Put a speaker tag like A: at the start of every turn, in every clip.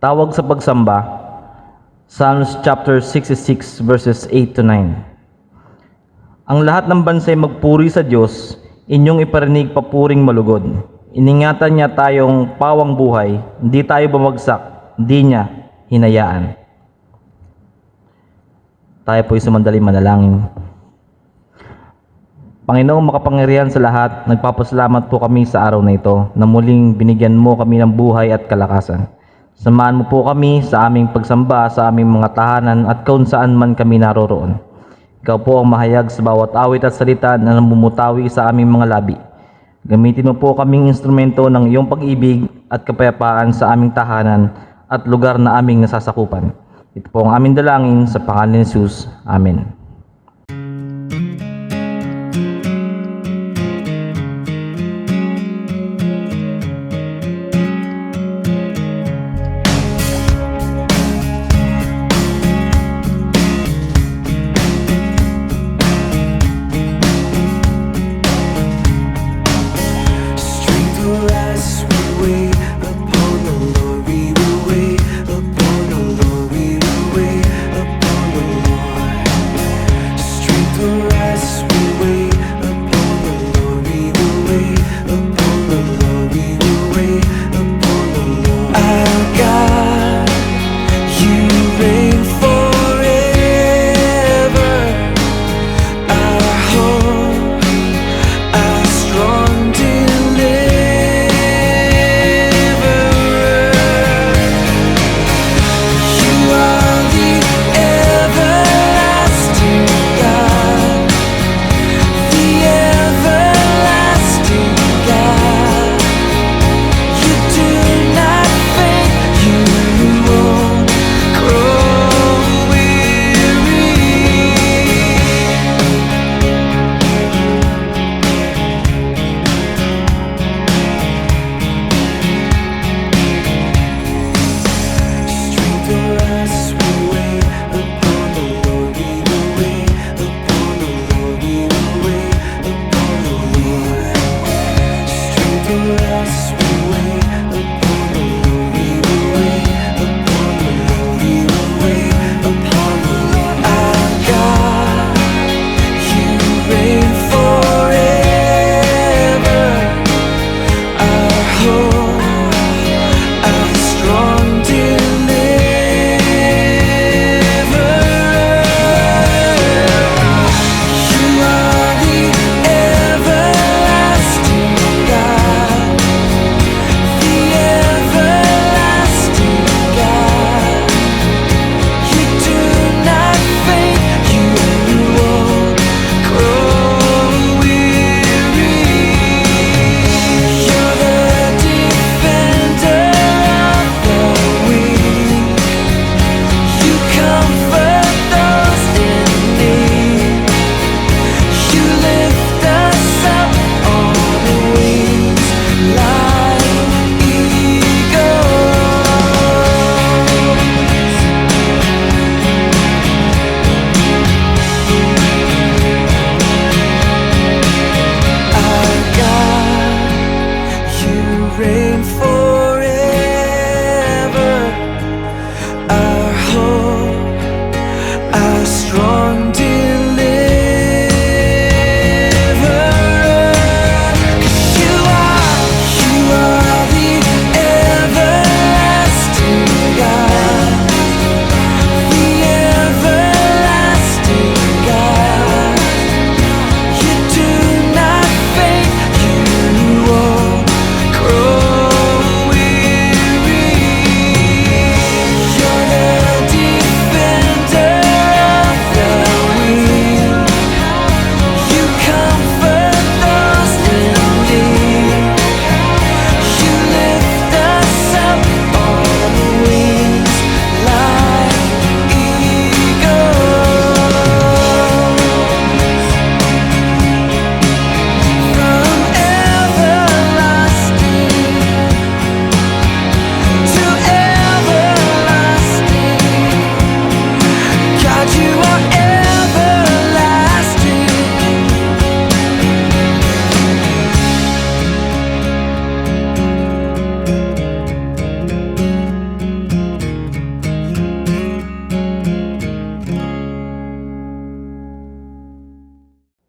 A: Tawag sa pagsamba, Psalms chapter 66 verses 8 to 9. Ang lahat ng bansay magpuri sa Diyos, inyong iparinig papuring malugod. Iningatan niya tayong pawang buhay, hindi tayo bumagsak, hindi niya hinayaan. Tayo po'y sumandali manalangin. Panginoong makapangyarihan sa lahat, nagpapasalamat po kami sa araw na ito na muling binigyan mo kami ng buhay at kalakasan. Samahan mo po kami sa aming pagsamba sa aming mga tahanan at kung saan man kami naroroon. Ikaw po ang mahayag sa bawat awit at salita na namumutawi sa aming mga labi. Gamitin mo po kaming instrumento ng iyong pag-ibig at kapayapaan sa aming tahanan at lugar na aming nasasakupan. Ito po ang aming dalangin sa pangalan ni Jesus. Amen.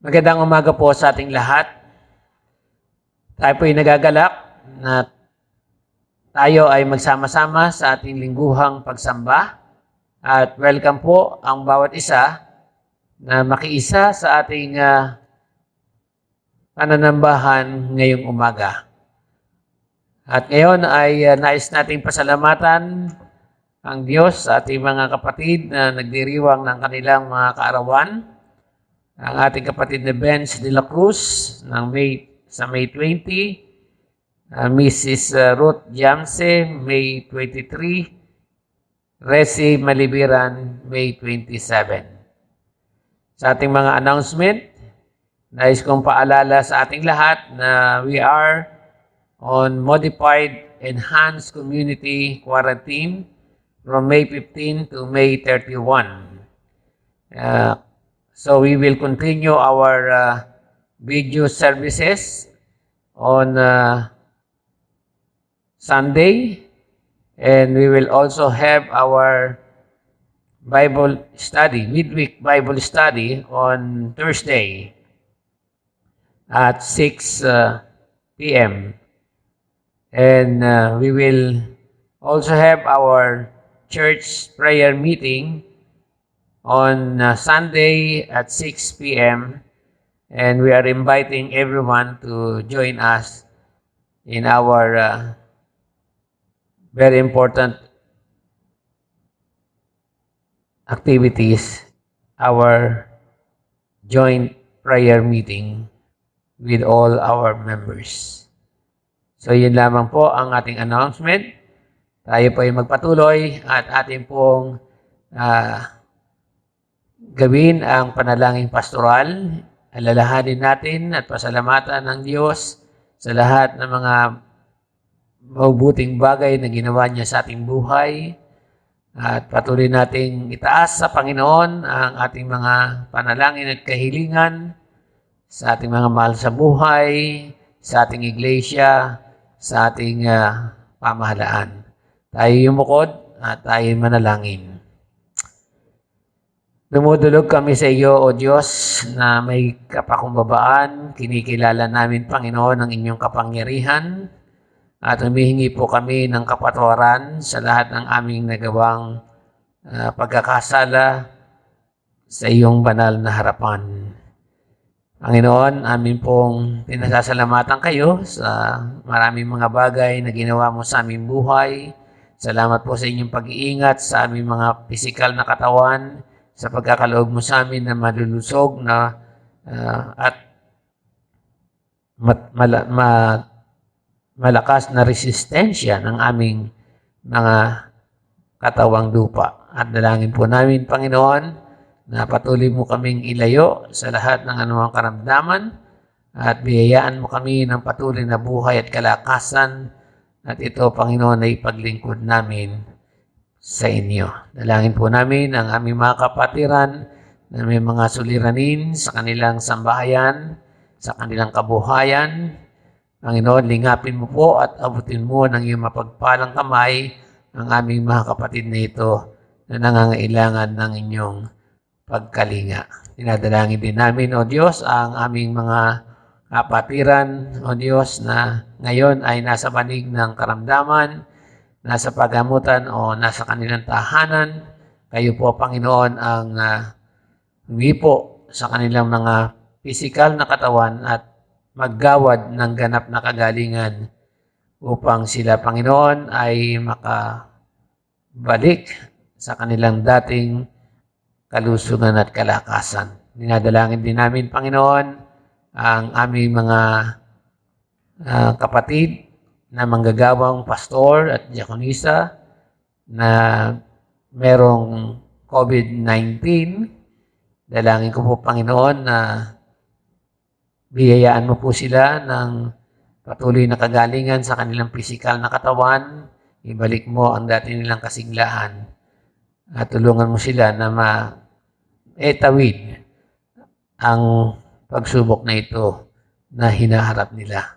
B: Magandang umaga po sa ating lahat. Tayo po ay nagagalak na tayo ay magsama-sama sa ating lingguhang pagsamba. At welcome po ang bawat isa na makiisa sa ating pananambahan ngayong umaga. At ngayon ay nais nating pasalamatan ang Diyos sa ating mga kapatid na nagdiriwang ng kanilang mga kaarawan. Ang ating kapatid na Benz de la Cruz sa May 20, Mrs. Ruth Jamse, May 23, Resi Malibiran, May 27. Sa ating mga announcement, nais kong paalala sa ating lahat na we are on modified enhanced community quarantine from May 15 to May 31. So we will continue our video services on Sunday, and we will also have our Bible study, midweek Bible study on Thursday at 6 p.m. And we will also have our church prayer meeting on Sunday at 6 p.m. And we are inviting everyone to join us in our very important activities, our joint prayer meeting with all our members. So yun lamang po ang ating announcement. Tayo po ay magpatuloy at ating pong gawin ang panalangin pastoral. Alalahanin natin at pasalamatan ng Diyos sa lahat ng mga mabubuting bagay na ginawa niya sa ating buhay. At patuloy nating itaas sa Panginoon ang ating mga panalangin at kahilingan sa ating mga mahal sa buhay, sa ating iglesia, sa ating pamahalaan. Tayo yumukod at tayo manalangin. Dumudulog kami sa iyo, O Diyos, na may kapakumbabaan. Kinikilala namin, Panginoon, ang inyong kapangyarihan at humihingi po kami ng kapatawaran sa lahat ng aming nagawang pagkakasala sa iyong banal na harapan. Panginoon, amin pong pinasasalamatan kayo sa maraming mga bagay na ginawa mo sa aming buhay. Salamat po sa inyong pag-iingat sa aming mga pisikal na katawan, sa pagkakaloob mo sa amin na malulusog na at malakas na resistensya ng aming mga katawang lupa. At dalangin po namin, Panginoon, na patuloy mo kaming ilayo sa lahat ng anumang karamdaman at biyayaan mo kami ng patuloy na buhay at kalakasan at ito, Panginoon, ay ipaglingkod namin sa inyo. Dalangin po namin ang aming mga kapatiran na may mga suliranin sa kanilang sambahayan, sa kanilang kabuhayan. Panginoon, lingapin mo po at abutin mo ng iyong mapagpalang kamay ang aming mga kapatid na ito na nangangailangan ng inyong pagkalinga. Dinadalangin din namin, O Diyos, ang aming mga kapatiran, O Diyos, na ngayon ay nasa banig ng karamdaman, nasa pagamutan o nasa kanilang tahanan. Kayo po, Panginoon, ang humipo sa kanilang mga pisikal na katawan at maggawad ng ganap na kagalingan upang sila, Panginoon, ay makabalik sa kanilang dating kalusugan at kalakasan. Dinadalangin din namin, Panginoon, ang aming mga kapatid na manggagawang pastor at diakonisa na merong COVID-19. Dalangin ko po, Panginoon, na biyayaan mo po sila ng patuloy na kagalingan sa kanilang pisikal na katawan. Ibalik mo ang dati nilang kasiglahan at tulungan mo sila na maetawid ang pagsubok na ito na hinaharap nila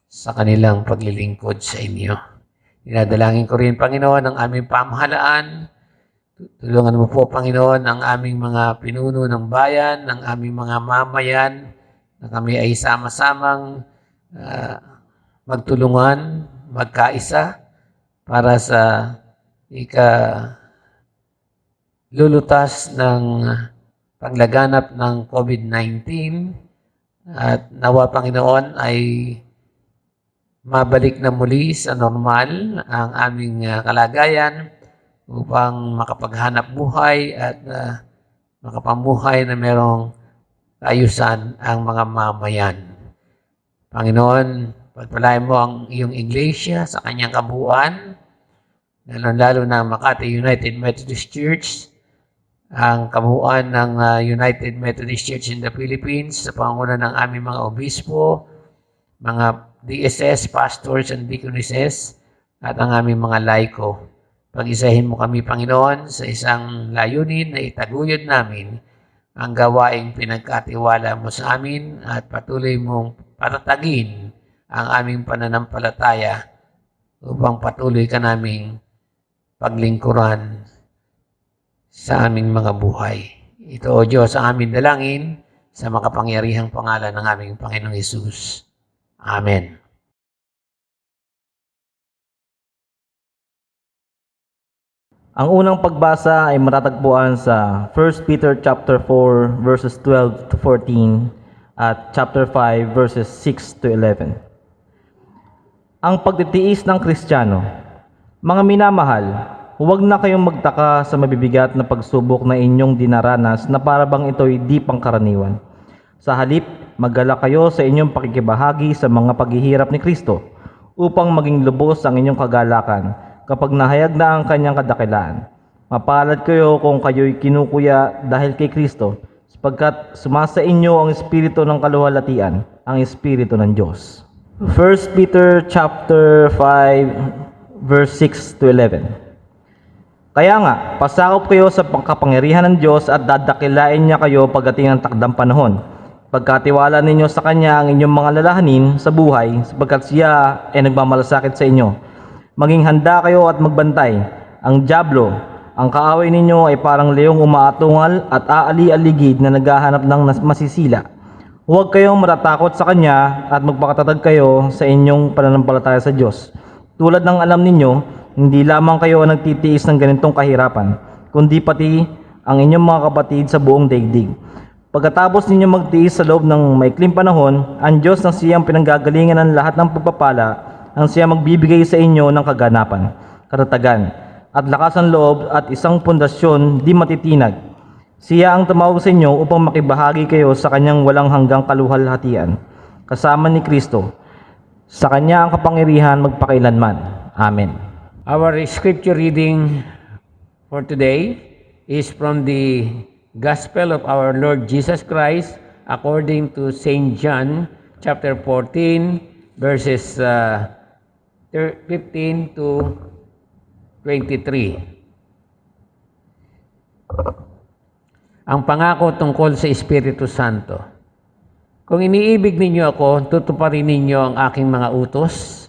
B: sa kanilang paglilingkod sa inyo. Dinadalangin ko rin, Panginoon, ang aming pamahalaan Tulungan mo po, Panginoon, ang aming mga pinuno ng bayan, ang aming mga mamayan, na kami ay sama-samang magtulungan, magkaisa para sa lulutas ng paglaganap ng COVID-19 at nawa, Panginoon, ay mabalik na muli sa normal ang aming kalagayan upang makapaghanap buhay at makapamuhay na merong kaayusan ang mga mamayan. Panginoon, pagpalain mo ang iyong iglesia sa kanyang kabuuan, lalo na Makati United Methodist Church, ang kabuuan ng United Methodist Church in the Philippines sa panguna ng aming mga obispo, mga DSS, pastors and deaconesses, at ang aming mga laiko. Pag-isahin mo kami, Panginoon, sa isang layunin na itaguyod namin ang gawaing pinagkatiwala mo sa amin at patuloy mong patatagin ang aming pananampalataya upang patuloy ka naming paglingkuran sa aming mga buhay. Ito, O Diyos, ang aming dalangin sa makapangyarihang pangalan ng aming Panginoong Hesus. Amen.
A: Ang unang pagbasa ay matatagpuan sa 1 Peter chapter 4 verses 12 to 14 at chapter 5 verses 6 to 11. Ang pagtitiis ng Kristiyano. Mga minamahal, huwag na kayong magtaka sa mabibigat na pagsubok na inyong dinaranas na para bang ito'y di pangkaraniwan. Sa halip, maggalak kayo sa inyong pakikibahagi sa mga paghihirap ni Kristo upang maging lubos ang inyong kagalakan kapag nahayag na ang kanyang kadakilaan. Mapalad kayo kung kayo'y kinukuya dahil kay Kristo, sapagkat sumasa inyo ang espiritu ng kaluwalhatian, ang espiritu ng Diyos. 1 Peter chapter 5 verse 6 to 11. Kaya nga, pasakop kayo sa pangkapangyarihan ng Diyos at dadakilain niya kayo pagdating ng takdang panahon. Pagkatiwala ninyo sa Kanya ang inyong mga lalahanin sa buhay, sapagkat siya ay nagmamalasakit sa inyo. Maging handa kayo at magbantay. Ang dyablo, ang kaaway ninyo ay parang leong umaatungal at aali-aligid na naghahanap ng masisila. Huwag kayong matatakot sa Kanya at magpakatatag kayo sa inyong pananampalataya sa Diyos. Tulad ng alam ninyo, hindi lamang kayo ang nagtitiis ng ganitong kahirapan, kundi pati ang inyong mga kapatid sa buong daigdig. Pagkatapos ninyo magtiis sa loob ng maikling panahon, ang Diyos na siyang pinanggagalingan ng lahat ng pagpapala, ang siya magbibigay sa inyo ng kaganapan, katatagan, at lakas ng loob at isang pundasyon di matitinag. Siya ang tumawag sa inyo upang makibahagi kayo sa kanyang walang hanggang kaluwalhatian, kasama ni Kristo. Sa kanya ang kapangyarihan magpakailanman. Amen.
B: Our scripture reading for today is from the Gospel of our Lord Jesus Christ according to St. John chapter 14 verses 15 to 23. Ang pangako tungkol sa Espiritu Santo. Kung iniibig ninyo ako, tutuparin ninyo ang aking mga utos.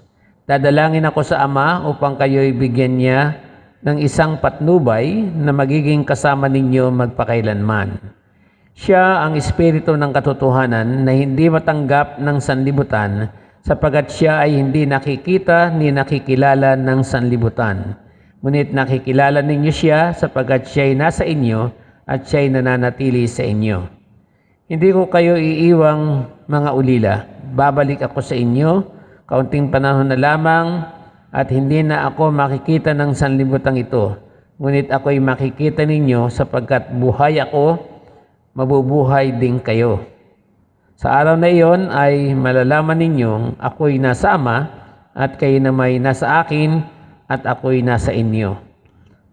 B: Dadalangin ako sa Ama upang kayo'y bigyan niya ng isang patnubay na magiging kasama ninyo magpakailanman. Siya ang Espiritu ng katotohanan na hindi matanggap ng sanlibutan sapagat siya ay hindi nakikita ni nakikilala ng sanlibutan. Ngunit nakikilala ninyo siya sapagat siya ay nasa inyo at siya ay nananatili sa inyo. Hindi ko kayo iiwang mga ulila. Babalik ako sa inyo, kaunting panahon na lamang, at hindi na ako makikita ng sanlibutan ito. Ngunit ako'y makikita ninyo sapagkat buhay ako, mabubuhay din kayo. Sa araw na iyon ay malalaman ninyong ako'y nasa Ama at kayo na may nasa akin at ako'y nasa inyo.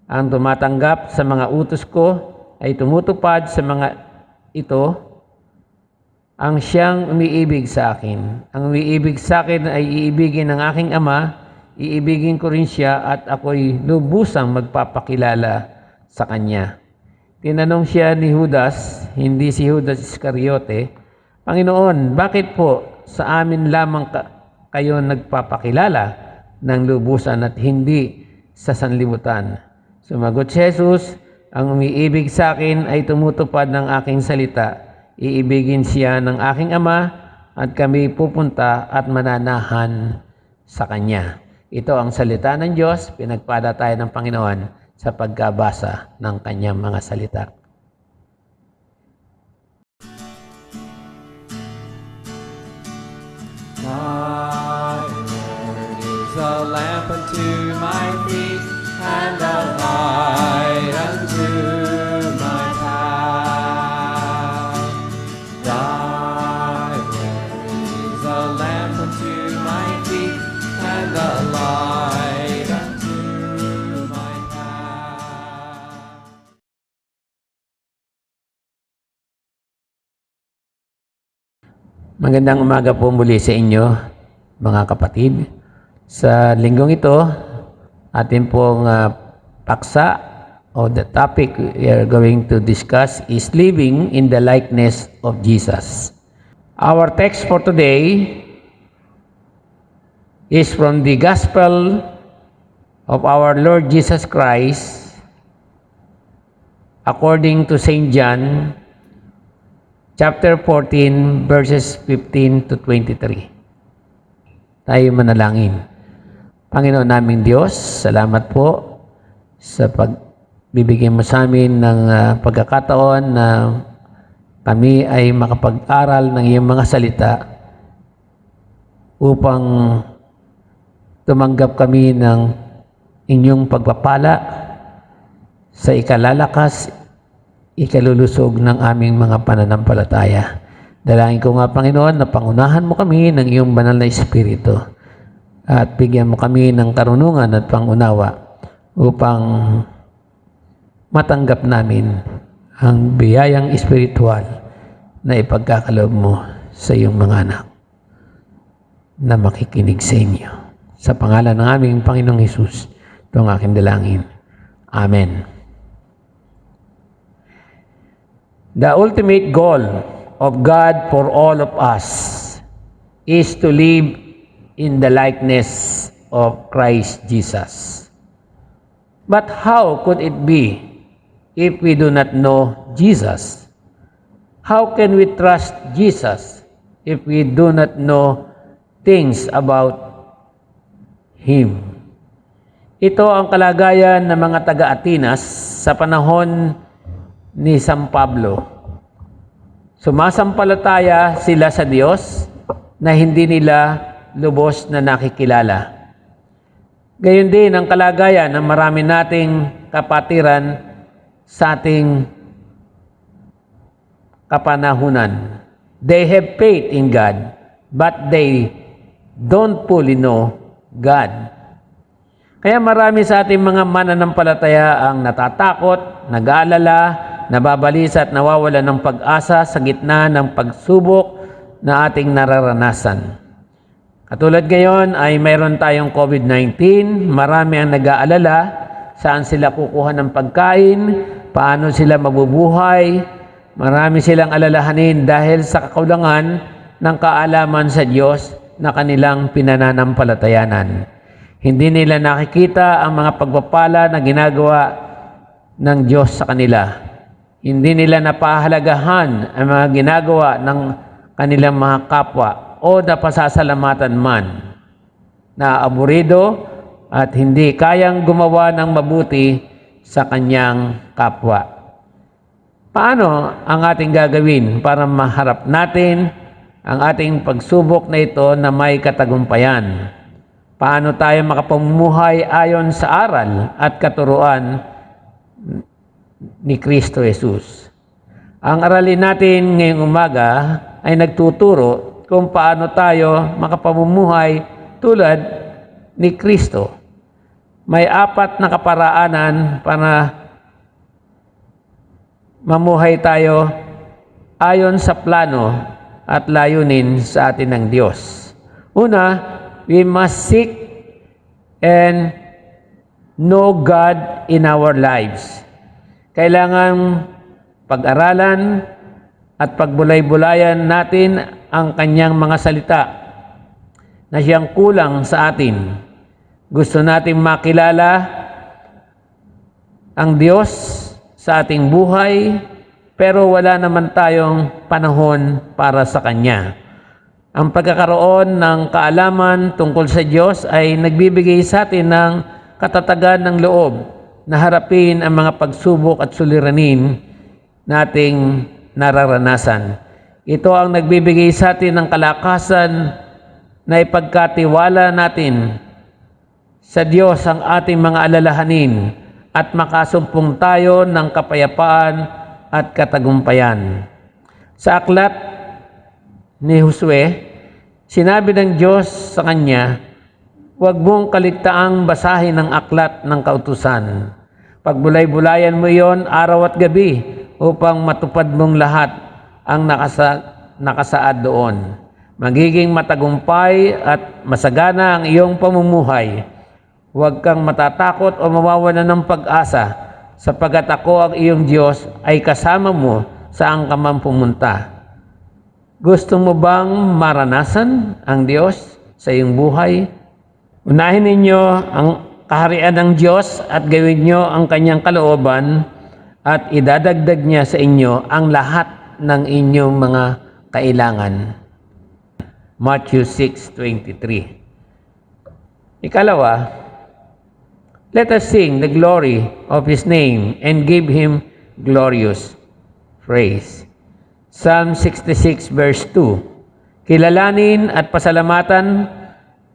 B: Ang tumatanggap sa mga utos ko ay tumutupad sa mga ito ang siyang umiibig sa akin. Ang umiibig sa akin ay iibigin ng aking Ama, iibigin ko rin siya at ako'y lubusang magpapakilala sa kanya. Tinanong siya ni Judas, hindi si Judas Iscariote, Panginoon, bakit po sa amin lamang kayo nagpapakilala ng lubusan at hindi sa sanlibutan? Sumagot si Jesus, Ang umiibig sa akin ay tumutupad ng aking salita. Iibigin siya ng aking Ama at kami pupunta at mananahan sa Kanya. Ito ang salita ng Diyos. Pinagpala tayo ng Panginoon sa pagkabasa ng Kanyang mga salita.
C: Thy word is a lamp unto my feet and a light unto my path. Thy word is a lamp unto my feet and a light unto my path.
B: Magandang umaga po muli sa inyo, mga kapatid. Sa linggong ito, atin pong paksa o the topic we are going to discuss is living in the likeness of Jesus. Our text for today is from the Gospel of our Lord Jesus Christ according to St. John chapter 14, verses 15 to 23. Tayo manalangin. Panginoon naming Diyos, salamat po sa pagbibigyan mo sa amin ng pagkakataon na kami ay makapag-aral ng iyong mga salita upang tumanggap kami ng inyong pagpapala sa ikalalakas, ikalulusog ng aming mga pananampalataya. Dalangin ko nga, Panginoon, na pangunahan mo kami ng iyong banal na Espiritu at bigyan mo kami ng karunungan at pangunawa upang matanggap namin ang biyayang espiritual na ipagkakaloob mo sa iyong mga anak na makikinig sa inyo. Sa pangalan ng aming Panginoong Hesus, ito ang aking dalangin. Amen. The ultimate goal of God for all of us is to live in the likeness of Christ Jesus. But how could it be if we do not know Jesus? How can we trust Jesus if we do not know things about Him? Ito ang kalagayan ng mga taga-Atenas sa panahon ni San Pablo. Sumasampalataya sila sa Diyos na hindi nila lubos na nakikilala. Gayon din ang kalagayan ng marami nating kapatiran sa ating kapanahunan. They have faith in God, but they don't fully know God. Kaya marami sa ating mga mananampalataya ang natatakot, nag-aalala, nababalisa at nawawala ng pag-asa sa gitna ng pagsubok na ating nararanasan. Katulad ngayon ay mayroon tayong COVID-19, marami ang nag-aalala saan sila kukuha ng pagkain, paano sila mabubuhay, marami silang alalahanin dahil sa kakulangan ng kaalaman sa Diyos na kanilang pinananampalatayanan. Hindi nila nakikita ang mga pagpapala na ginagawa ng Diyos sa kanila. Hindi nila napahalagahan ang mga ginagawa ng kanilang mga kapwa o napasasalamatan man na aburido at hindi kayang gumawa ng mabuti sa kanyang kapwa. Paano ang ating gagawin para maharap natin ang ating pagsubok na ito na may katagumpayan? Paano tayo makapamumuhay ayon sa aral at katuruan ni Kristo Jesus? Ang aralin natin ngayong umaga ay nagtuturo kung paano tayo makapamumuhay tulad ni Kristo. May 4 na kaparaanan para mamuhay tayo ayon sa plano at layunin sa atin ng Diyos. Una, we must seek and know God in our lives. Kailangan pag-aralan at pagbulay-bulayan natin ang kanyang mga salita na siyang kulang sa atin. Gusto nating makilala ang Diyos sa ating buhay, pero wala naman tayong panahon para sa Kanya. Ang pagkakaroon ng kaalaman tungkol sa Diyos ay nagbibigay sa atin ng katatagan ng loob na harapin ang mga pagsubok at suliranin nating nararanasan. Ito ang nagbibigay sa atin ng kalakasan na ipagkatiwala natin sa Diyos ang ating mga alalahanin at makasumpong tayo ng kapayapaan at katagumpayan. Sa aklat ni Josue, sinabi ng Diyos sa kanya, "Huwag mong kaligtaang basahin ang aklat ng kautusan. Pagbulay-bulayan mo iyon araw at gabi upang matupad mong lahat ang nakasaad doon. Magiging matagumpay at masagana ang iyong pamumuhay. Huwag kang matatakot o mawawalan ng pag-asa, sapagkat ako ang iyong Diyos ay kasama mo saan ka man pumunta." Gusto mo bang maranasan ang Diyos sa iyong buhay? Unahin ninyo ang kaharian ng Diyos at gawin nyo ang kanyang kalooban at idadagdag niya sa inyo ang lahat ng inyong mga kailangan. Matthew 6:23. Ikalawa, let us sing the glory of His name and give Him glorious praise. Psalm 66 verse 2. Kilalanin at pasalamatan,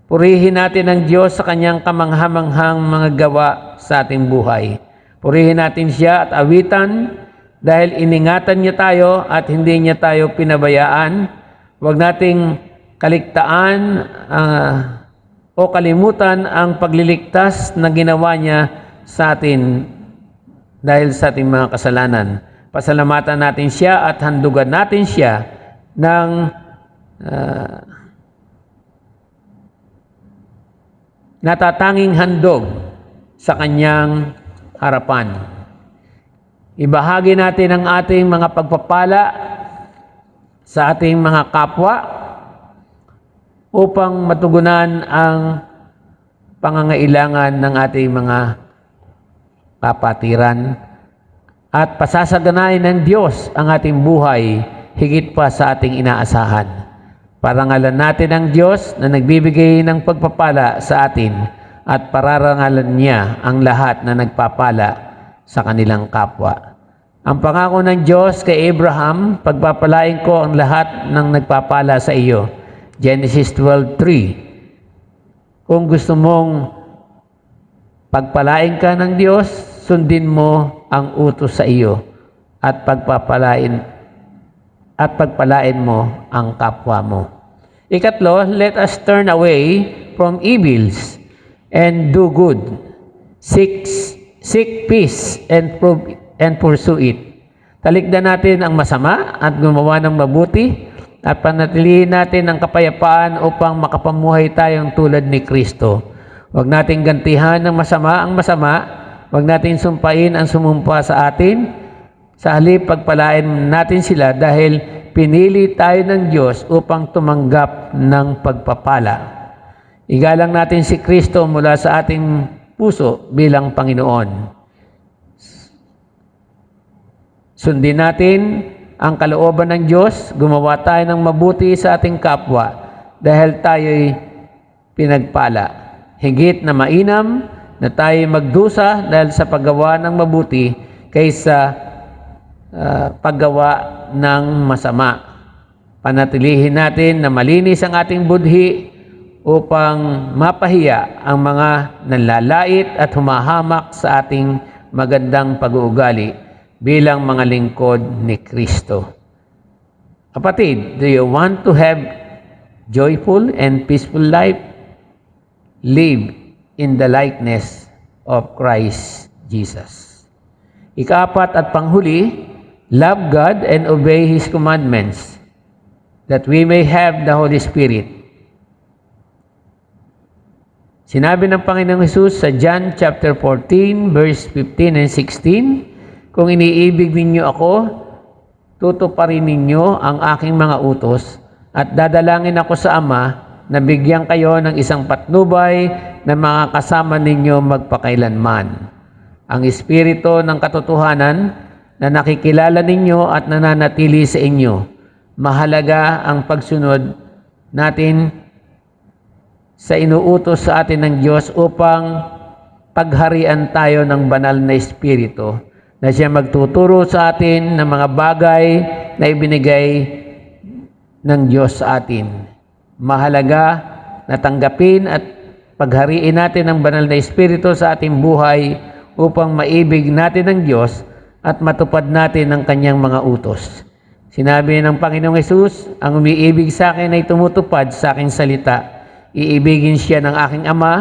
B: purihin natin ang Diyos sa Kanyang kamanghamanghang mga gawa sa ating buhay. Purihin natin Siya at awitan dahil iningatan niya tayo at hindi niya tayo pinabayaan. Huwag nating kaligtaan o kalimutan ang pagliligtas na ginawa niya sa atin dahil sa ating mga kasalanan. Pasalamatan natin Siya at handugan natin Siya ng natatanging handog sa Kanyang harapan. Ibahagi natin ang ating mga pagpapala sa ating mga kapwa upang matugunan ang pangangailangan ng ating mga kapatiran at pasasaganain ng Diyos ang ating buhay higit pa sa ating inaasahan. Parangalan natin ang Diyos na nagbibigay ng pagpapala sa atin at pararangalan niya ang lahat na nagpapala sa kanilang kapwa. Ang pangako ng Diyos kay Abraham, pagpapalain ko ang lahat ng nagpapala sa iyo. Genesis 12:3. Kung gusto mong pagpalain ka ng Diyos, sundin mo ang utos sa iyo at pagpalain mo ang kapwa mo. Ikatlo, let us turn away from evils and do good. Seek peace and pursue it. Talikdan natin ang masama at gumawa ng mabuti at panatilihin natin ang kapayapaan upang makapamuhay tayong tulad ni Kristo. Huwag nating gantihan ng masama ang masama. Huwag natin sumpain ang sumumpa sa atin. Sa halip, pagpalain natin sila dahil pinili tayo ng Diyos upang tumanggap ng pagpapala. Igalang natin si Kristo mula sa ating puso bilang Panginoon. Sundin natin ang kalooban ng Diyos, gumawa tayo ng mabuti sa ating kapwa dahil tayo'y pinagpala. Higit na mainam na tayo'y magdusa dahil sa paggawa ng mabuti kaysa paggawa ng masama. Panatilihin natin na malinis ang ating budhi upang mapahiya ang mga nanlalait at humahamak sa ating magandang pag-uugali bilang mga lingkod ni Kristo. Kapatid, do you want to have joyful and peaceful life? Live in the likeness of Christ Jesus. Ika-4 at panghuli, love God and obey His commandments, that we may have the Holy Spirit. Sinabi ng Panginoong Hesus sa John chapter 14, verse 15 and 16, kung iniibig ninyo ako, tutuparin ninyo ang aking mga utos at dadalangin ako sa Ama na bigyan kayo ng isang patnubay na mga kasama ninyo magpakailanman. ang Espiritu ng katotohanan na nakikilala ninyo at nananatili sa inyo. Mahalaga ang pagsunod natin sa inuutos sa atin ng Diyos upang pagharian tayo ng banal na Espiritu na siya magtuturo sa atin ng mga bagay na ibinigay ng Diyos sa atin. Mahalaga na tanggapin at paghariin natin ang banal na Espiritu sa ating buhay upang maibig natin ang Diyos at matupad natin ang kanyang mga utos. Sinabi ng Panginoong Hesus, ang umiibig sa akin ay tumutupad sa aking salita. Iibigin siya ng aking Ama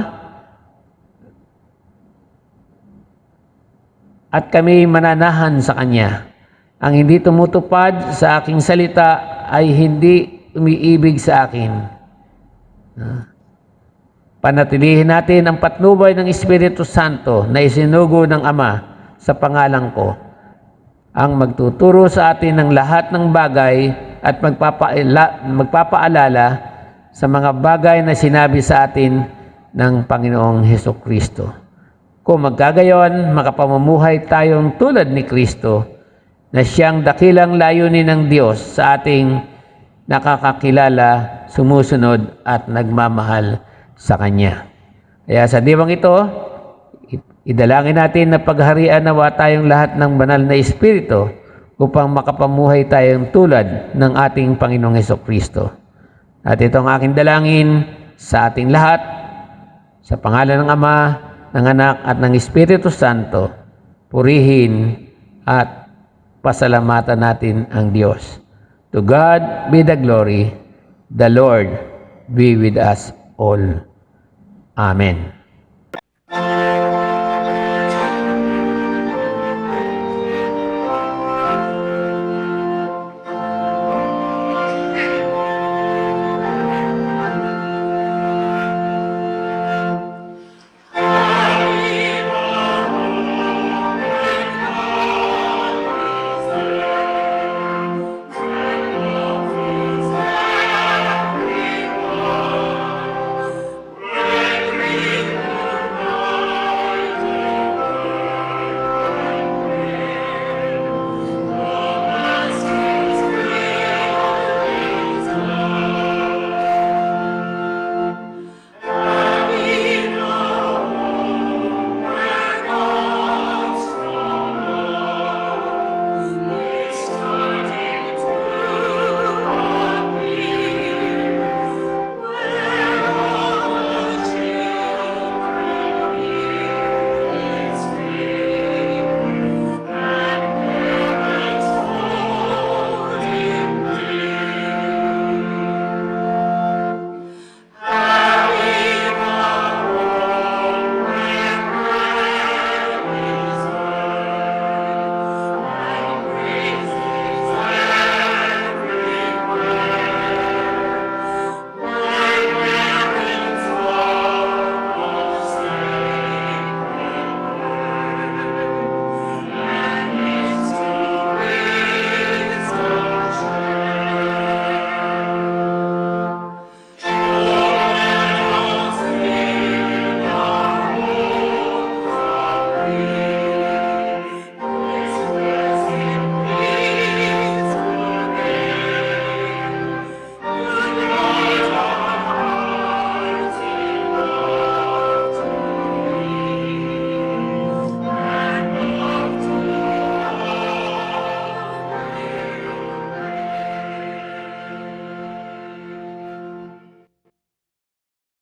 B: at kami mananahan sa Kanya. Ang hindi tumutupad sa aking salita ay hindi umiibig sa akin. Panatilihin natin ang patnubay ng Espiritu Santo na isinugo ng Ama sa pangalan ko, ang magtuturo sa atin ng lahat ng bagay at magpapaalala sa mga bagay na sinabi sa atin ng Panginoong Hesukristo. Kung magkagayon, makapamumuhay tayong tulad ni Kristo na siyang dakilang layunin ng Diyos sa ating nakakakilala, sumusunod at nagmamahal sa Kanya. Kaya sa diwang ito, idalangin natin na pagharian nawa tayong lahat ng banal na Espiritu upang makapamuhay tayong tulad ng ating Panginoong Hesukristo. At ito ang aking dalangin sa ating lahat, sa pangalan ng Ama, ng Anak at ng Espiritu Santo, purihin at pasalamatan natin ang Diyos. To God be the glory, the Lord be with us all. Amen.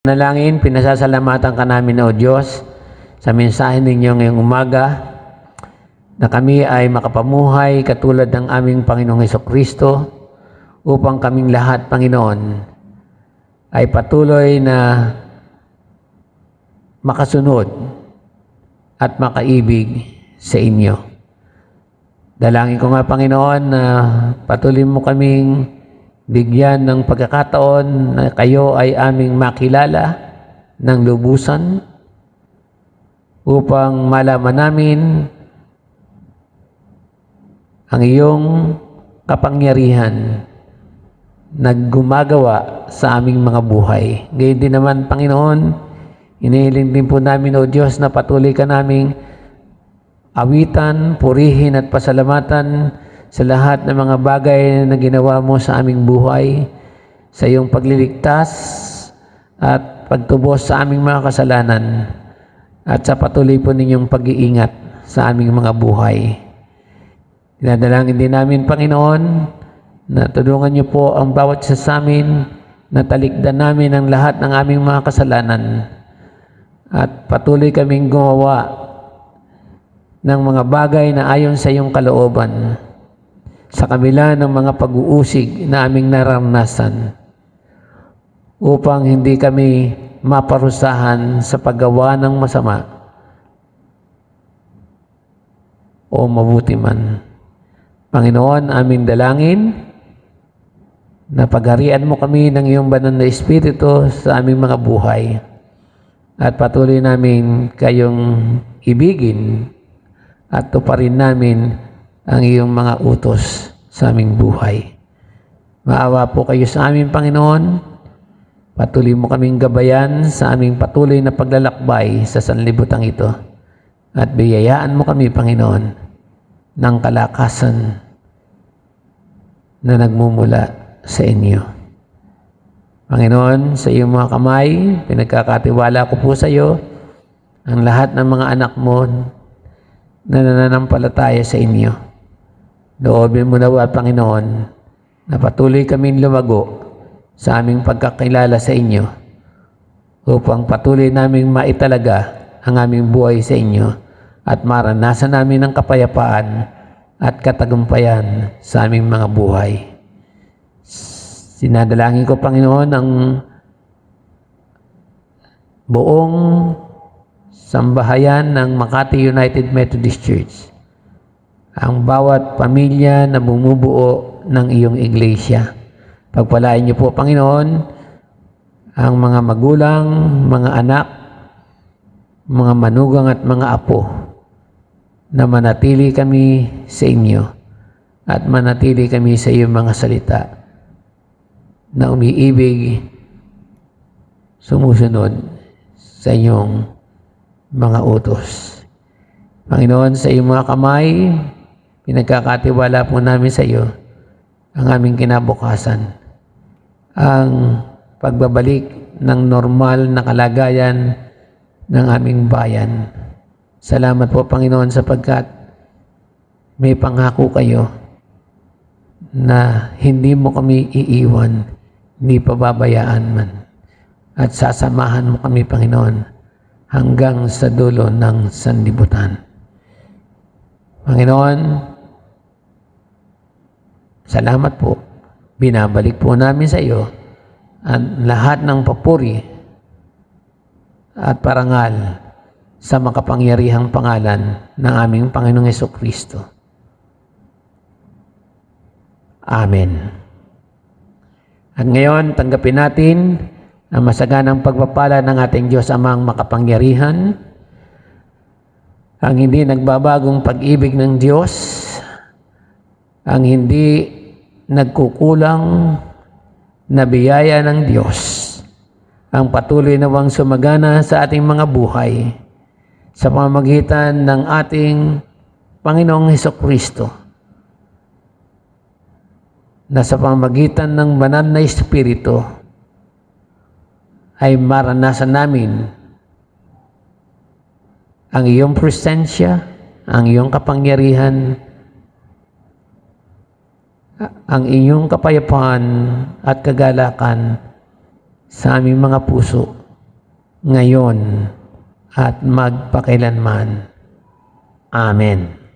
B: Nalangin, pinasasalamatan ka namin o Diyos sa mensahe ninyo ngayong umaga na kami ay makapamuhay katulad ng aming Panginoong Hesukristo upang kaming lahat, Panginoon, ay patuloy na makasunod at makaibig sa inyo. Dalangin ko nga, Panginoon, na patuloy mo kaming bigyan ng pagkakataon na kayo ay aming makilala ng lubusan upang malaman namin ang iyong kapangyarihan na gumagawa sa aming mga buhay. Gayon din naman, Panginoon, inihiling din po namin, O Diyos, na patuloy ka naming awitan, purihin at pasalamatan sa lahat ng mga bagay na ginawa mo sa aming buhay, sa iyong pagliligtas at pagtubos sa aming mga kasalanan, at sa patuloy po ninyong pag-iingat sa aming mga buhay. Dinadalangin din namin, Panginoon, na tulungan niyo po ang bawat isa sa amin na talikdan namin ang lahat ng aming mga kasalanan at patuloy kaming gumawa ng mga bagay na ayon sa iyong kalooban sa kabila ng mga pag-uusig na aming naranasan upang hindi kami maparusahan sa paggawa ng masama o mabuti man. Panginoon, aming dalangin na pagharian mo kami ng iyong banal na Espiritu sa aming mga buhay at patuloy namin kayong ibigin at tuparin namin ang iyong mga utos sa aming buhay. Maawa po kayo sa amin, Panginoon. Patuloy mo kaming gabayan sa aming patuloy na paglalakbay sa sanlibutan ito. At biyayaan mo kami, Panginoon, ng kalakasan na nagmumula sa inyo. Panginoon, sa iyong mga kamay, pinagkakatiwala ko po sa iyo ang lahat ng mga anak mo na nananampalataya sa inyo. Loobin mo nawa, Panginoon, na patuloy kaming lumago sa aming pagkakilala sa inyo upang patuloy naming maitalaga ang aming buhay sa inyo at maranasan namin ang kapayapaan at katagumpayan sa aming mga buhay. Sinadalangin ko, Panginoon, ang buong sambahayan ng Makati United Methodist Church, ang bawat pamilya na bumubuo ng iyong iglesia. Pagpalain niyo po, Panginoon, ang mga magulang, mga anak, mga manugang at mga apo na manatili kami sa inyo at manatili kami sa iyong mga salita na umiibig, sumusunod sa inyong mga utos. Panginoon, sa iyong mga kamay, pinagkakatiwala po namin sa iyo ang aming kinabukasan, ang pagbabalik ng normal na kalagayan ng aming bayan. Salamat po, Panginoon, sapagkat may pangako kayo na hindi mo kami iiwan, hindi pababayaan man. At sasamahan mo kami, Panginoon, hanggang sa dulo ng sanlibutan. Panginoon, salamat po. Binabalik po namin sa iyo ang lahat ng papuri at parangal sa makapangyarihang pangalan ng aming Panginoong Hesukristo. Amen. At ngayon, tanggapin natin ang masaganang pagpapala ng ating Diyos Amang makapangyarihan, ang hindi nagbabagong pag-ibig ng Diyos, ang hindi nagkukulang na biyaya ng Diyos, ang patuloy nawang sumagana sa ating mga buhay sa pamamagitan ng ating Panginoong Hesukristo, na sa pamamagitan ng banal na Espiritu ay maranasan namin ang iyong presensya, ang iyong kapangyarihan, ang iyong kapayapaan at kagalakan sa aming mga puso ngayon at magpakailanman. Amen.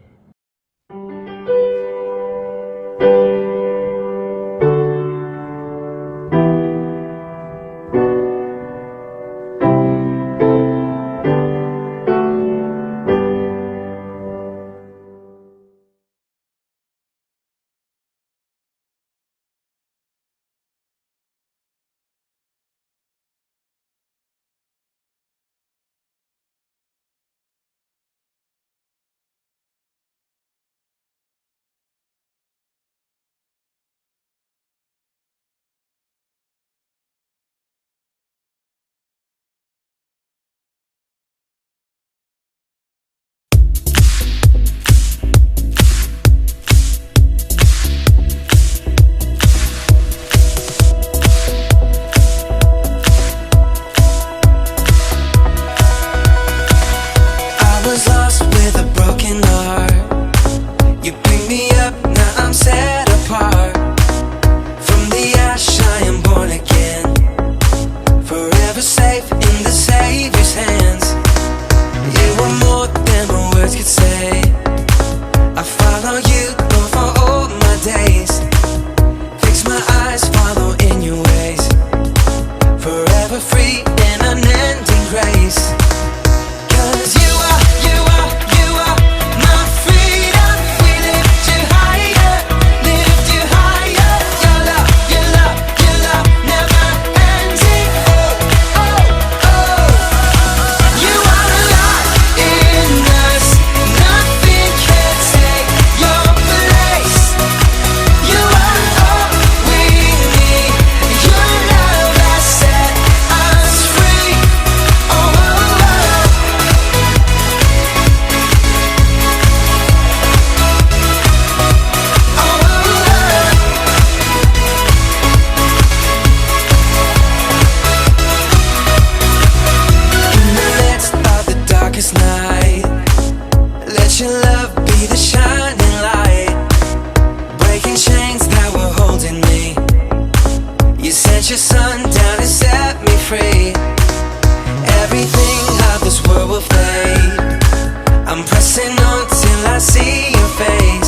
D: sundown and set me free. Everything of this world will fade. I'm pressing on till I see your face.